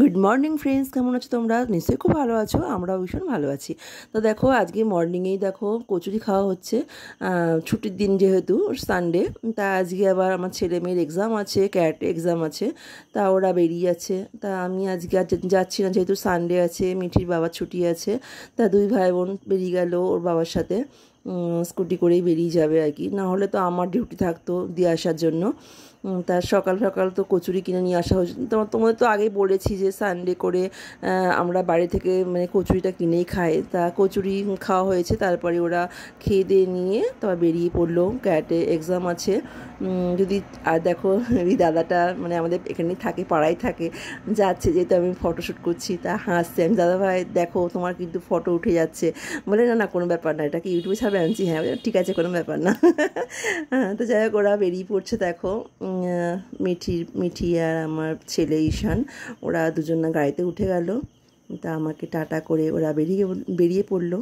Good morning friends, কেমন আছো তোমরা? নিশ্চয়ই খুব ভালো আছো, আমরাও ভীষণ ভালো আছি। তো দেখো আজকে মর্নিংয়েই দেখো কচুরি খাওয়া হচ্ছে। ছুটির দিন যেহেতু সানডে, তা আজকে আবার আমার ছেলে মেয়ের এক্সাম আছে, ক্যাট এক্সাম আছে, তা ওরা বেরিয়ে যাচ্ছে। তা আমি আজকে আর যাচ্ছি না, যেহেতু সানডে আছে, মিঠির বাবার ছুটি আছে। তা দুই ভাই বোন বেরিয়ে গেল ওর বাবার সাথে, স্কুটি করেই বেরিয়ে যাবে আর কি। না হলে তো আমার ডিউটি থাকতো দিয়ে আসার জন্য। তার সকাল সকাল তো কচুরি কিনে নিয়ে আসা হয়েছে। তোমাদের তো আগেই বলেছি যে সানডে করে আমরা বাড়ি থেকে মানে কচুরিটা কিনেই খাই। তা কচুরি খাওয়া হয়েছে, তারপরে ওরা খেয়ে দিয়ে নিয়ে তারপর বেরিয়ে পড়লো, ক্যাটে এক্সাম আছে। যদি আর দেখো এই দাদাটা মানে আমাদের এখানেই থাকে, পাড়ায় থাকে, যাচ্ছে যেহেতু আমি ফটোশ্যুট করছি, তা হাসছে। আমি দাদা ভাই দেখো তোমার কিন্তু ফটো উঠে যাচ্ছে। বলে না না কোনো ব্যাপার না, এটাকে ইউটিউবে ছাড়বে। আনছি হ্যাঁ ঠিক আছে, কোনো ব্যাপার না। হ্যাঁ, তো যাই হোক ওরা বেরিয়ে পড়ছে দেখো। মিঠি আর আমার ছেলে ঈশান, ওরা দুজন না গাড়িতে উঠে গেল। তা আমাকে টাটা করে ওরা বেরিয়ে পড়লো।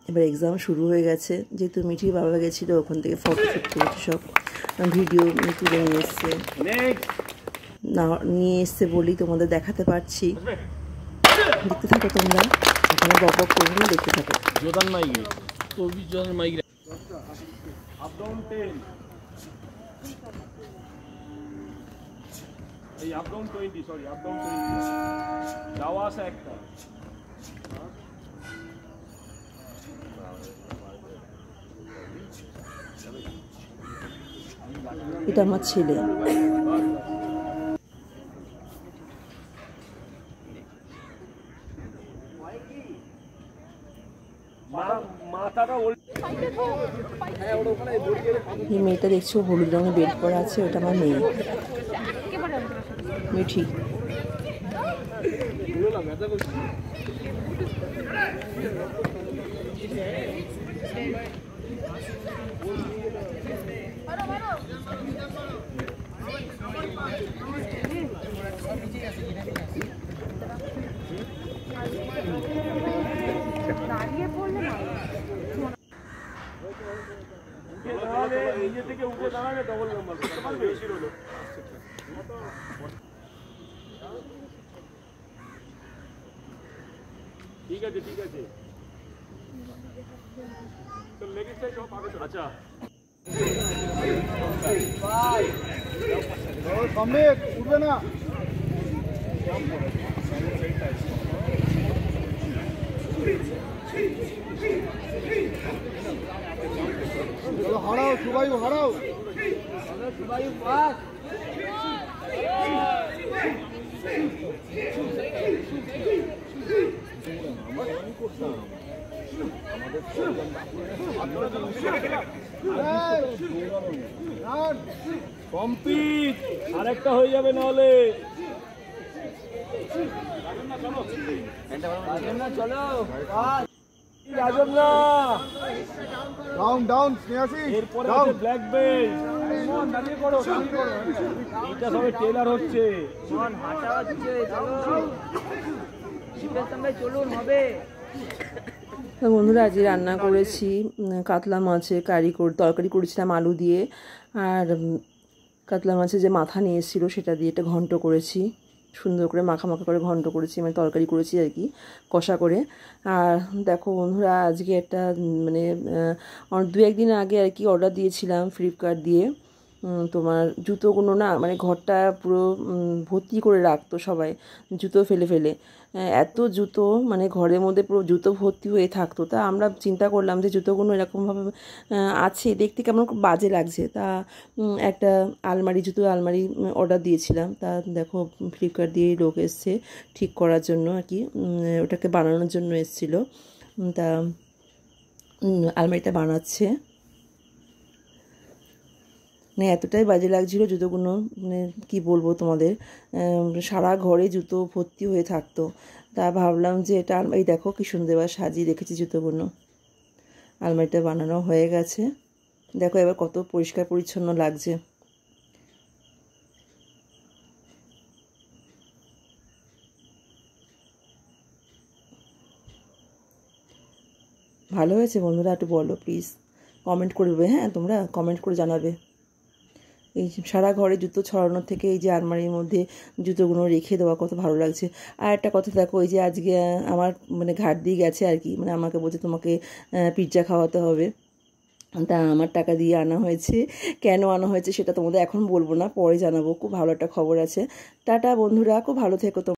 এবার এক্সাম শুরু হয়ে গেছে, যেহেতু মিঠির বাবা গেছিলো ওখান থেকে ফটোশ্যুট করেছে, সব ভিডিও তুলে নিয়ে এসছে। নিয়ে এসছে বলেই তোমাদের দেখাতে পারছি। দেখতে থাকো তোমরা, এখানে বক করবো না, দেখতে থাকো। এই up down 20 sorry up down 20 যাওয়া আসা একটা। এটা আমার ছেলে। এই মেয়েটা দেখছো হলুদ রঙের বেল্ট পরা আছে, ওটা আমার মেয়ে মিঠি। নিজে থেকে উঠে দাঁড়াবে, ডবল নাম্বার করতে পারবে। ঠিক আছে ঠিক আছে, তো লেগ সাইড সব আগে। আচ্ছা সামনে উঠবে না। চলো হারাও সুবায়ু, হারাও সুবায়ু পাস। কমপ্লিট, আরেকটা হয়ে যাবে নাহলে। চলো রাজন না, ডাউন ডাউন স্নেহাসি, এরপরে আছে ব্ল্যাক বেল্ট। দাঁড়িয়ে করো, এইটা সবে টেলার হচ্ছে, হাঁটা হচ্ছে। চলুন হবে। তো বন্ধুরা আজকে রান্না করেছি কাতলা মাছের তরকারি করেছিলাম আলু দিয়ে, আর কাতলা মাছের যে মাথা নিয়ে এসেছিলো সেটা দিয়ে একটা ঘন্ট করেছি, সুন্দর করে মাখা মাখা করে ঘন্ট করেছি, মানে তরকারি করেছি আর কি, কষা করে। আর দেখো বন্ধুরা আজকে একটা মানে 2-1 দিন আগে আর কি অর্ডার দিয়েছিলাম ফ্লিপকার্ট দিয়ে। তোমার জুতোগুলো না মানে ঘরটা পুরো ভর্তি করে রাখতো সবাই, জুতো ফেলে ফেলে, এত জুতো মানে ঘরের মধ্যে পুরো জুতো ভর্তি হয়ে থাকতো। তা আমরা চিন্তা করলাম যে জুতোগুলো এরকমভাবে আছে, দেখতে কেমন বাজে লাগছে। তা একটা জুতো আলমারি অর্ডার দিয়েছিলাম। তা দেখো ফ্লিপকার্ট দিয়ে লোক এসছে ঠিক করার জন্য আর কি, ওটাকে বানানোর জন্য এসেছিলো। তা আলমারিটা বানাচ্ছে, মানে এতটাই বাজে লাগছিলো জুতোগুলো, মানে কী বলবো তোমাদের, সারা ঘরে জুতো ভর্তি হয়ে থাকতো। তা ভাবলাম যে এটা আলমারি, দেখো কি সুন্দর এবার সাজিয়ে রেখেছি জুতোগুলো। আলমারিটা বানানো হয়ে গেছে, দেখো এবার কত পরিষ্কার পরিচ্ছন্ন লাগছে। ভালো হয়েছে বন্ধুরা? একটু বলো প্লিজ, কমেন্ট করবে, হ্যাঁ তোমরা কমেন্ট করে জানাবে। এই সারা ঘরে জুতো ছড়ানোর থেকে এই যে আলমারির মধ্যে জুতোগুলো রেখে দেওয়া কত ভালো লাগছে। আর একটা কথা দেখো, এই যে আজকে আমার মানে ঘাট দিয়ে গেছে আর কি, মানে আমাকে বলছে তোমাকে পিৎজা খাওয়াতে হবে, তা আমার টাকা দিয়ে আনা হয়েছে। কেন আনা হয়েছে সেটা তোমাদের এখন বলবো না, পরে জানাবো। খুব ভালো একটা খবর আছে। টাটা বন্ধুরা, খুব ভালো থেকো তোমরা।